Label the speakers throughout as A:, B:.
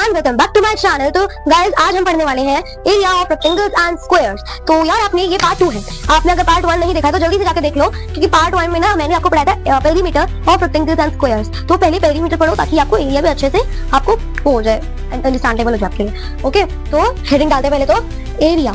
A: And welcome back to my channel. तो guys आज हम पढ़ने वाले हैं area of rectangles and squares. तो यार आपने ये पार्ट 2 है, आपने अगर पार्ट 1 नहीं देखा तो जल्दी से जाकर देख लो, क्योंकि पार्ट 1 में ना मैंने आपको पढ़ाया था perimeter of rectangles and squares. तो पहले पेरीमीटर पढ़ो ताकि आपको एरिया भी अच्छे से आपको हो जाए, अंडरस्टैंडेबल हो जाए आपके लिए। ओके, तो हेडिंग डालते पहले तो एरिया।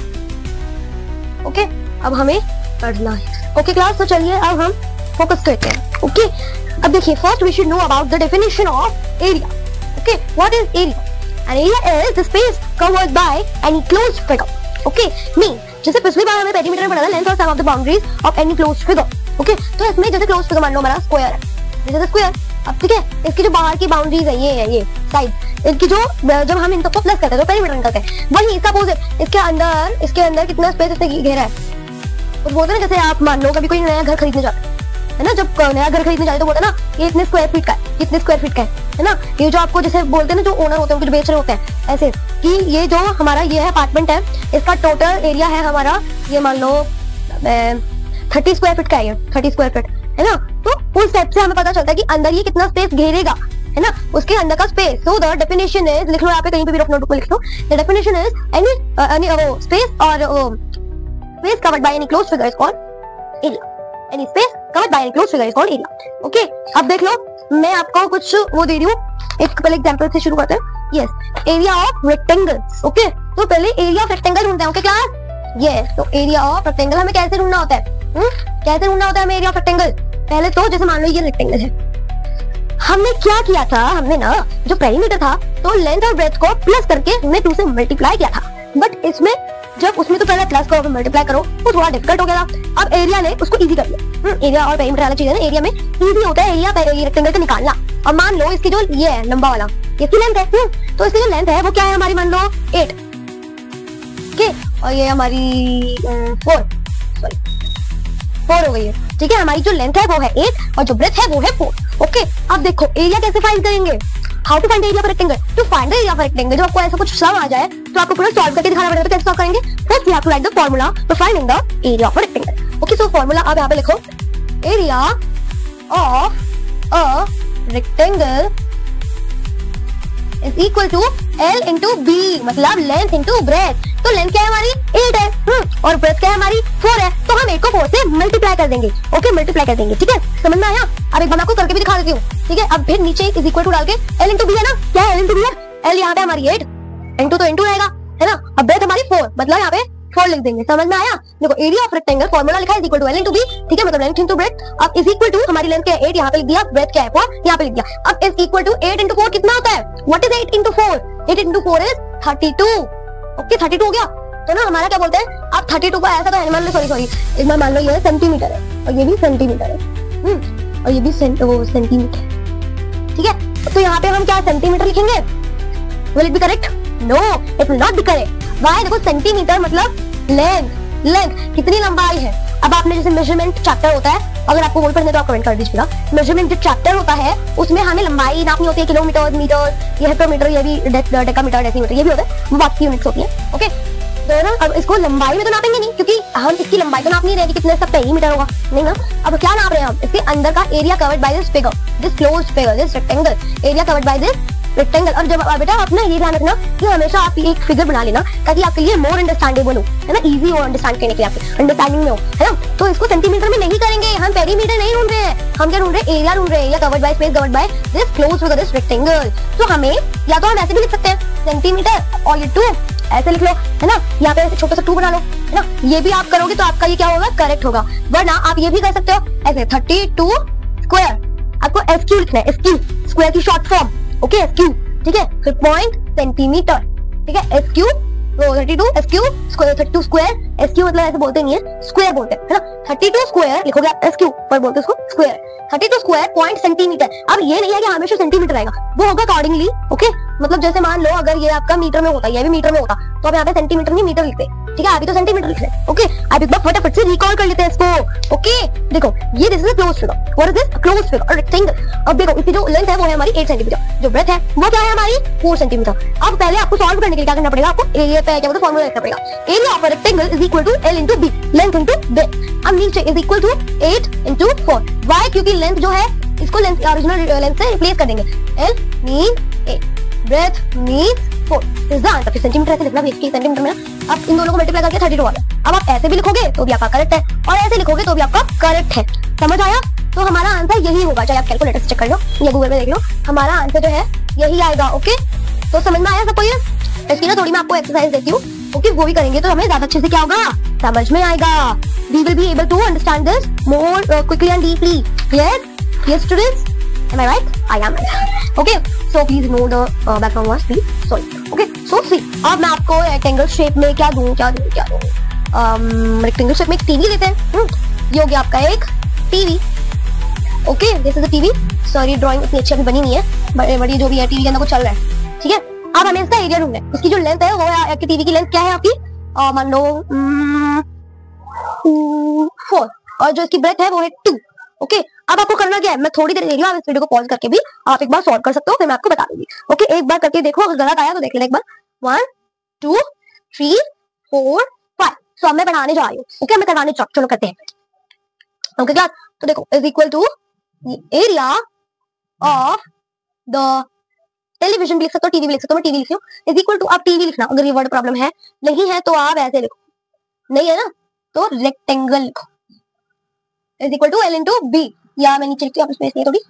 A: ओके, अब हमें पढ़ना है। ओके क्लास, तो चलिए अब हम फोकस करते हैं। ओके, अब देखिए first we should know about the definition of area. Okay, what is area? An area is the space covered by any closed figure. Okay, mean जैसे पिछली बार हमें पेरीमीटर में पढ़ा था लेंथ और sum of the boundaries of any closed figure. Okay, तो इसमें जैसे क्लोज्ड फिगर मान लो हमारा स्क्वायर है, जैसे स्क्वायर। अब ठीक है, इसकी जो बाहर की बाउंड्रीज है ये साइड, इनकी जो जब हम इनको प्लस करते हैं तो पेरीमीटर निकलते हैं। वही इसका अपोजिट, इसके अंदर कितना स्पेस इसने घेरा है। तो बोलते हैं जैसे आप मान लो कभी कोई नया घर खरीदने जाते है ना, जब नया घर खरीदने जाते तो बोलते हैं ना ये इतने स्क्वायर फीट का है, इतने स्क्वायर फीट का है ना। ये जो आपको जैसे बोलते हैं ना, जो ओनर होते हैं, जो बेच रहे होते हैं, ऐसे कि ये जो हमारा ये है अपार्टमेंट है, इसका टोटल एरिया है हमारा, ये मान लो 30 स्क्वायर फीट का है, ये 30 स्क्वायर फीट है ना। तो उस टाइप से हमें पता चलता है कि अंदर ये कितना स्पेस घेरेगा, है ना, उसके अंदर का space. So the definition is, लिख लो यहाँ पे कहीं पे भी नोटबुक में लिख लो, the definition is any space और space covered by any closed figure is called area. Any space covered by any closed figure is called area. Okay, अब देख लो, मैं आपको कुछ वो दे रही हूँ, एक पहले एग्जांपल से शुरू करते हैं। Yes, area of rectangles. Okay, तो पहले area of rectangle ढूंढते हैं। Okay class? Yes, तो area of rectangle हमें कैसे ढूंढना होता है? कैसे ढूंढना होता है हमें area of rectangle? पहले तो जैसे मान लो ये रेक्टेंगल है, हमने क्या किया था, हमने ना जो पेरीमीटर था तो लेंथ और ब्रेड्थ को प्लस करके हमने 2 से मल्टीप्लाई किया था। बट इसमें जब उसमें तो पहले प्लस करो मल्टीप्लाई करो, वो थोड़ा डिफिकल्ट हो गया था। अब एरिया ने उसको इजी कर दिया। एरिया और पेरीमीटर वाला चीज है ना, एरिया में इजी होता है एरिया रेक्टेंगल का निकालना। अब मान लो इसकी जो ये है लंबा वाला, इसकी लेंथ है, तो इसकी जो लेंथ है वो क्या है हमारी, मान लो 8। ओके, और ये हमारी 4 हो गई है। ठीक है, हमारी जो लेंथ है वो है 8 और जो ब्रेड्थ है वो है 4। ओके, अब देखो एरिया कैसे फाइंड करेंगे, how to find area of rectangle. To find the area of rectangle, जब आपको ऐसा कुछ सम आ जाए तो आपको पूरा सॉल्व करके दिखाना पड़ेगा। तो कैसे सॉल्व करेंगे, first we have to write the formula for finding the area of rectangle. Okay, so formula आप यहाँ पे लिखो, area of a rectangle is equal to L into B, मतलब लेंथ इंटू ब्रेड्थ। तो लेंथ क्या है हमारी 8 है और ब्रेड्थ क्या है हमारी 4 है, तो हम 8 को 4 से मल्टीप्लाई कर देंगे। ओके, मल्टीप्लाई कर देंगे। ठीक है, समझ में आया? अब एक बार आपको करके भी दिखा देती हूँ। ठीक है, अब फिर नीचे इज इक्वल टू डाल के L इंटू बी है ना, क्या है L इंटू बी है, L यहाँ पे हमारी 8, इंटू तो इंटू रहेगा, है ना। अब ब्रेड्थ हमारी 4, मतलब यहाँ पे 4 लिख देंगे। समझ में आया? देखो एरिया ऑफ रेक्टेंगल फॉर्मूला लिखा है is equal to L into B. ठीक है, मतलब लेंथ इंटू ब्रेड्थ। अब इज इक्वल टू हमारी लेंथ क्या है 8, यहाँ पे लिख दिया, ब्रेड्थ क्या है 4, यहाँ पे लिख दिया। अब इज इक्वल टू 8 इंटू 4 कितना होता है, what is 8 into 4? 8 into 4 is 32। Okay, 32 हो गया। तो ना हमारा क्या बोलते हैं, आप 32 को ऐसा तो है, मान लो सॉरी एक बार मान लो ये सेंटीमीटर है और ये भी सेंटीमीटर है, और ये भी सेंटीमीटर। ठीक है, तो यहाँ पे हम क्या सेंटीमीटर लिखेंगे, will it be correct? No, it will not be correct. Why? देखो सेंटीमीटर मतलब लेंथ कितनी लंबाई है। अब आपने जैसे मेजरमेंट चैप्टर होता है, अगर आपको वो पढ़ने तो आप कमेंट कर दीजिएगा। मेजरमेंट जो चैप्टर होता है उसमें हमें लंबाई नापनी होती है, किलोमीटर, मीटर, ये हेक्टोमीटर, ये भी डेकामीटर, डेसीमीटर, ये भी होता है, वो बाकी यूनिट्स होती है। ओके, तो ना अब इसको लंबाई में तो नापेंगे नहीं, क्योंकि हम इसकी लंबाई तो नाप नहीं रहे कि कितने इसका पेरीमीटर होगा, नहीं ना। अब क्या नाप रहे हैं हम, इसके अंदर का area covered by this figure, this closed figure, this rectangle, area covered by this rectangle. और जब बेटा अपना ये ध्यान रखना कि हमेशा आप एक फिगर बना लेना ताकि आपके लिए मोर अंडरस्टैंडेबल हो, है ना, इजी हो अंडरस्टैंड करने के लिए, आपके अंडरस्टैंडिंग में हो, है ना। तो इसको सेंटीमीटर में नहीं करेंगे, हम पेरीमीटर नहीं ढूंढ रहे हैं, हम क्या ढूंढ रहे हैं, एरिया ढूंढ रहे हैं, area covered by space covered by this closed figure, this rectangle. तो हमें या तो हम ऐसे भी लिख सकते हैं सेंटीमीटर और ये 2 ऐसे लिख लो, है ना, यहाँ पे छोटा सा 2 बना लो, है ना। ये भी आप करोगे तो आपका ये क्या होगा, करेक्ट होगा। वरना आप ये भी कर सकते हो ऐसे 32 स्क्वायर, आपको SQ लिखना है, SQ स्क्वायर की शॉर्ट फॉर्म। ओके, SQ, ठीक है, फिर पॉइंट सेंटीमीटर। ठीक है, SQ 32 SQ square, 32 square, SQ मतलब ऐसे बोलते नहीं है, स्क्वायर बोलते हैं, है ना। 32 स्क्वायर लिखोगे आप SQ, पर बोलते हैं उसको स्क्वायर। 32 square point centimetre. अब ये नहीं है कि हमेशा सेंटीमीटर आएगा, वो होगा अकॉर्डिंगली। ओके, मतलब जैसे मान लो अगर ये आपका मीटर में होता, ये भी मीटर में होता, तो आप यहाँ पे सेंटीमीटर नहीं मीटर लिखते। ठीक है, अभी तो सेंटीमीटर लिख रहे हैं। ओके, अब एक बार फटाफट से रिकॉल कर लेते हैं इसको। ओके, देखो ये this is a closed figure, what is this, closed figure, a rectangle. अब देखो इसकी जो लेंथ है वो है हमारी 8 सेंटीमीटर, जो ब्रेड्थ है वो क्या है हमारी 4 सेंटीमीटर। अब पहले आपको सॉल्व करने के लिए क्या करना पड़ेगा, आपको एरिया पे क्या बोलते हैं फार्मूला लिखना पड़ेगा, area of a rectangle is equal to L into B, length into breadth. अब नीचे is equal to 8 into 4। Why? क्योंकि लेंथ जो है इसको लेंथ ओरिजिनल लेंथ से रिप्लेस कर देंगे, L mean 8। breath means 4 is the answer। Centimeter ऐसे लिखना भी, सेंटीमीटर में ना अब इन दोनों को मल्टीप्लाई करके 32 आ गया। अब आप ऐसे भी लिखोगे तो भी आपका करेक्ट है और ऐसे लिखोगे तो भी आपका करेक्ट है। समझ आया? तो हमारा आंसर यही होगा, चाहे आप कैलकुलेटर से चेक कर लो या गूगल में देख लो, हमारा आंसर जो है यही आएगा। ओके, तो समझ में आया सबको ये? इसकी ना थोड़ी मैं आपको एक्सरसाइज देती हूँ, ओके, वो भी करेंगे तो हमें ज्यादा अच्छे से क्या होगा, समझ में आएगा। We will be able to understand this more quickly and deeply. Yes, yes students, am I right? I am right. Okay, so please ignore the background noise, please. Sorry. Okay, so see, अब मैं आपको rectangle shape में क्या दूं? Rectangle shape में एक TV लेते हैं। ये हो गया आपका एक TV. Okay, this is a TV. Sorry, drawing इतनी अच्छी अभी बनी नहीं है, बड़ी जो भी है टीवी के अंदर कुछ चल रहा है, ठीक है। अब हमें इसका एरिया ढूंढना है। इसकी जो लेंथ है वो है आपकी टीवी की लेंथ क्या है आपकी, मान लो 4, और जो इसकी ब्रेथ है वो है 2। ओके, अब आपको करना क्या है, मैं थोड़ी देर दे रही हूँ, आप इस वीडियो को पॉज करके भी आप एक बार सॉल्व कर सकते हो, फिर मैं आपको बता दूंगी। ओके, एक बार करके देखो, अगर गलत आया तो देख लेना एक बार। 1 2 3 4 5। सो अब मैं बढ़ाने जा रही हूँ। ओके, मैं करवाने चलो करते हैं। ओके क्लास, तो देखो is equal to area of the television भी लिख सकते हो, टीवी भी लिख सकते हो, मैं टीवी लिख रही हूँ। इज इक्वल टू, आप टीवी लिखना अगर ये वर्ड प्रॉब्लम है, नहीं है तो आप ऐसे लिखो, नहीं है ना तो रेक्टेंगल लिखो। Is equal to L into B, या मैं नीचे लिखती हूँ, आप स्पेस नहीं थोड़ी,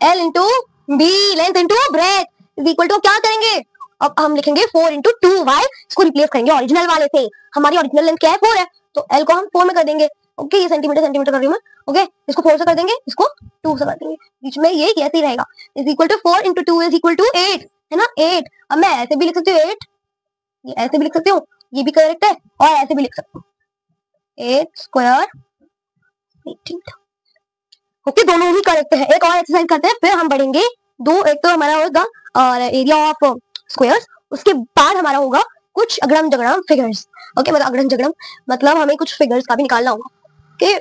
A: L into B, length into breadth is equal to, क्या करेंगे अब हम लिखेंगे 4 इंटू 2 वाई, इसको रिप्लेस करेंगे ओरिजिनल वाले से। हमारी ओरिजिनल लेंथ क्या है, 4 है, तो एल को हम 4 में कर देंगे। ओके, ये सेंटीमीटर कर रही हूँ मैं। ओके, इसको 4 से कर देंगे, इसको 2 से कर देंगे, बीच में ये कैसे ही रहेगा। Is equal to 4 into 2 is equal to 8, है ना 8। अब मैं ऐसे भी लिख सकती हूँ 8, ये ऐसे भी लिख सकती हूँ, ये भी करेक्ट है, और ऐसे भी लिख सकती हूँ 8 स्क्वायर 18। ओके, दोनों ही करेक्ट है। एक और एक्सरसाइज करते हैं, फिर हम बढ़ेंगे दो। एक तो हमारा होगा एरिया ऑफ स्क्वायर्स, उसके बाद हमारा होगा कुछ अगड़म जगड़म फिगर्स। ओके, मतलब अगड़म जगड़म मतलब हमें कुछ फिगर्स का भी निकालना होगा। ओके,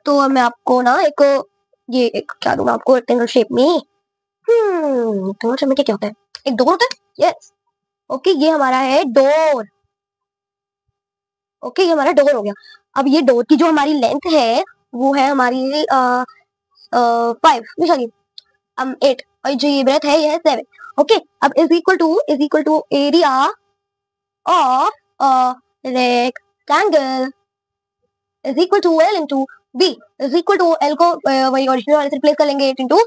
A: तो मैं आपको ना ये एक क्या दूंगा आपको रेक्टेंगल शेप में। रेक्टेंगल शेप में क्या होता है, एक डोर होता है। यस, ओके, ये हमारा है डोर। ओके, ये हमारा डोर हो गया। अब ये डोर की जो हमारी लेंथ है वो है हमारी 5, सॉरी 8, और जो ये ब्रेथ है ये है 7। ओके, अब is equal to area of rectangle is equal to L into B, is equal to L को वही ओरिजिनल वाले से रिप्लेस कर लेंगे, 8 into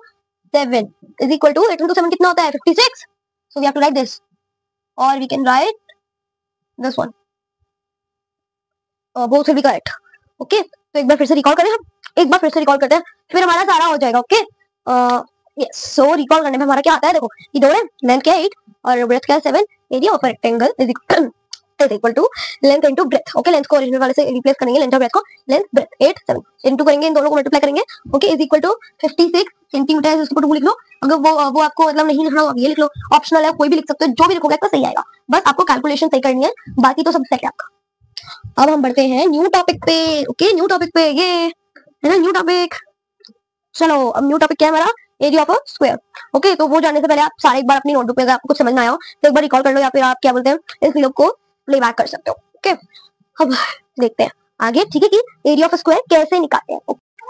A: 7 is equal to 8 into 7 कितना होता है 56। So we have to write this, और we can write this one, both will be correct. Okay, तो एक बार फिर से रिकॉल करें, हम एक बार फिर से रिकॉल करते हैं, फिर हमारा सारा हो जाएगा। ओके, यस, सो रिकॉल करने में हमारा क्या आता है, देखो ये डोर है, लेंथ क्या है 8 और ब्रेथ क्या है 7, area of rectangle is equal to length into breadth. Okay, length को ओरिजिनल वाले से रिप्लेस करेंगे, लेंथ और ब्रेथ को, लेंथ ब्रेथ 8 7 इनटू करेंगे, इन दोनों को मल्टीप्लाई करेंगे। Okay, is equal to 56 centimeter है, इसको 2 लिख लो। अगर वो आपको मतलब नहीं लिखना हो आप ये लिख लो, ऑप्शनल है, कोई भी लिख सकते हो, जो भी लिखोगे आपका सही आएगा, बस आपको कैलकुलेशन सही करनी है, बाकी तो सब सेट है आपका। अब हम बढ़ते हैं न्यू टॉपिक पे। ओके, न्यू टॉपिक पे, ये है ना न्यू टॉपिक। चलो, अब न्यू टॉपिक क्या है हमारा, area of a square. Okay, तो वो जानने से पहले आप सारे एक बार अपनी नोटबुक पे अगर आपको कुछ समझ ना आया हो तो एक बार रिकॉल कर लो, या फिर आप क्या बोलते हैं इस वीडियो को प्लेबैक कर सकते हो। ओके, अब देखते हैं आगे, ठीक है, कि एरिया ऑफ अ स्क्वायर कैसे निकालते हैं।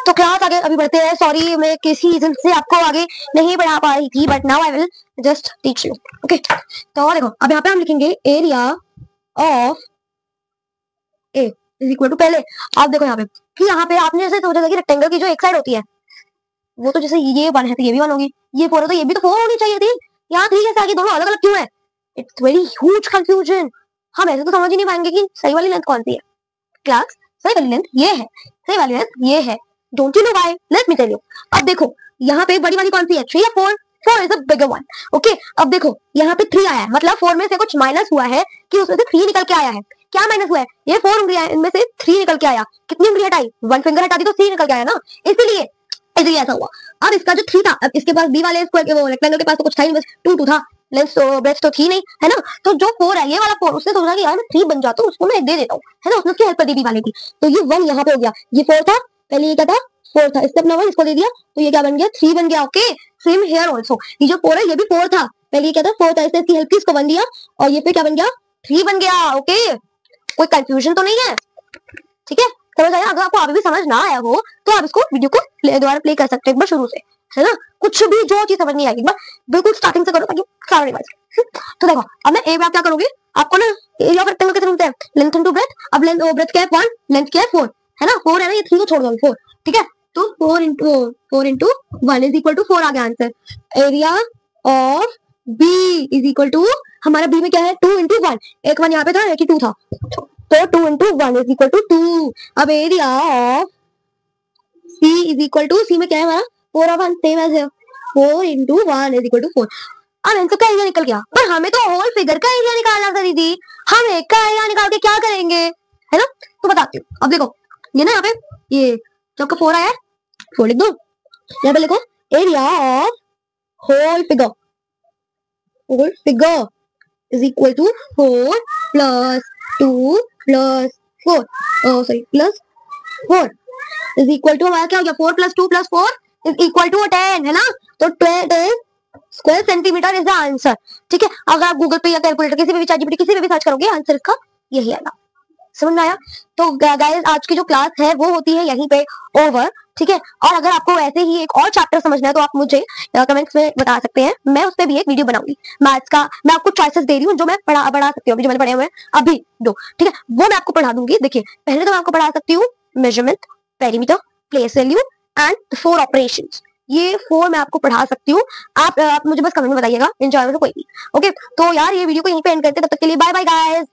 A: तो क्लास आगे अभी बढ़ते हैं। सॉरी, मैं किसी रीजन से आपको आगे नहीं बढ़ा पा रही थी, but now I will just teach you. Okay, तो देखो अब यहाँ पे हम लिखेंगे area of A is equal to, पहले आप देखो यहाँ पे कि यहाँ पे आपने जैसे सोचा था कि रेक्टेंगल की जो एक साइड होती है वो तो जैसे ये 1 है तो ये भी 1 होगी, ये 4 है तो ये भी तो 4 होनी चाहिए थी, यहाँ 3 कैसे आगे, दोनों अलग अलग क्यों है। It's very huge confusion. हम ऐसे तो समझ ही नहीं पाएंगे कि सही वाली लेंथ कौन सी है। क्लास, सही वाली लेंथ ये है, सही वाली लेंथ ये है। Don't you know why, let me tell you. अब देखो यहाँ पे बड़ी वाली कौन सी है, 3 या 4, 4 is a bigger one. Okay, अब देखो यहाँ पे 3 आया है, मतलब 4 में से कुछ माइनस हुआ है कि उसमें से 3 निकल के आया है। क्या माइनस हुआ है, ये 4 उंगलियां इनमें से 3 निकल के आया, कितनी उंगली हटाई, 1 फिंगर हटा दी तो 3 निकल के आया ना, इसलिए ऐसा हुआ। अब इसका जो 3 था, अब इसके पास बी वाले स्क्वायर वो रेक्टेंगल के पास तो कुछ था ही, बस 2 था, लेंथ तो ब्रेथ तो थी नहीं, है ना। तो जो 4 है ये वाला 4, उसने सोचा कि यार मैं 3 बन जाता हूँ, उसको मैं 1 दे देता हूँ, है ना, उसने उसकी हेल्प कर दी बी वाले की। तो ये 1 यहाँ पे हो गया, ये 4 था पहले, ये क्या था 4 था, इससे अपना 1 इसको दे दिया तो ये क्या बन गया 3 बन गया। ओके, सेम हियर आल्सो, ये जो 4 है ये भी 4 था, पहले ये क्या था 4 था, इससे इसकी हेल्प की, इसको 1 दिया और ये पे क्या बन गया 3 बन गया। ओके, कोई कंफ्यूजन तो नहीं है, ठीक है, समझ आया। अगर आपको अभी भी समझ ना आया हो तो आप इसको वीडियो को दोबारा प्ले कर सकते हैं एक बार शुरू से, है ना। कुछ भी जो चीज समझ नहीं आएगी बिल्कुल स्टार्टिंग से करो ताकि सारा नहीं बचे। तो देखो अब मैं ए में आप क्या करोगे, आपको ना एरिया ऑफ रेक्टेंगल कैसे ढूंढते हैं, लेंथ इनटू ब्रेथ। अब ब्रेथ क्या है 1, लेंथ क्या है 4, है ना 4 है ना, ये 3 को छोड़ दो 4, ठीक है। तो 4 इंटू 1 इज इक्वल टू 4 आ गया answer. Area of B is equal to, हमारा बी में क्या है 2 इंटू 1, एक 1 यहाँ पे था एक ही 2 था, तो 2 इंटू 1 इज इक्वल टू 2। अब area of C is equal to, C में क्या है हमारा 4 और 1 सेम एज है, 4 इंटू 1 इज इक्वल टू 4। अब आंसर का एरिया निकल गया, पर हमें तो होल फिगर का एरिया निकालना था दीदी, हम एक का एरिया निकाल के क्या करेंगे, है ना। तो बताती हूँ, अब देखो ये ना यहाँ पे ये जो आपका 4 आया है 4 लिख दो, यहाँ पे लिखो area of whole figure is equal to 4 plus 2 plus 4 sorry plus 4 is equal to, हमारा क्या हो गया 4 plus 2 plus 4 is equal to 10, है ना। तो 10 square centimeter is the answer, ठीक है। अगर आप गूगल पे या कैलकुलेटर किसी भी चैट जीपीटी किसी में भी सर्च करोगे आंसर इसका यही आएगा। समझ में आया। तो गाइस आज की जो क्लास है वो होती है यहीं पे ओवर, ठीक है। और अगर आपको ऐसे ही एक और चैप्टर समझना है तो आप मुझे कमेंट्स में बता सकते हैं, मैं उस पर भी एक वीडियो बनाऊंगी मैथ्स का। मैं आपको चॉइसेस दे रही हूँ जो मैं पढ़ा सकती हूँ, अभी जो मैंने पढ़े हुए हैं अभी दो, ठीक है, वो मैं आपको पढ़ा दूंगी। देखिए पहले तो मैं आपको पढ़ा सकती हूँ measurement, perimeter, place value and 4 operations, ये 4 मैं आपको पढ़ा सकती हूँ। आप मुझे बस कमेंट में बताइएगा, एंजॉय में कोई नहीं। ओके तो यार ये वीडियो को यहीं पे एंड करते हैं, तब तक के लिए बाय बाय गाइस।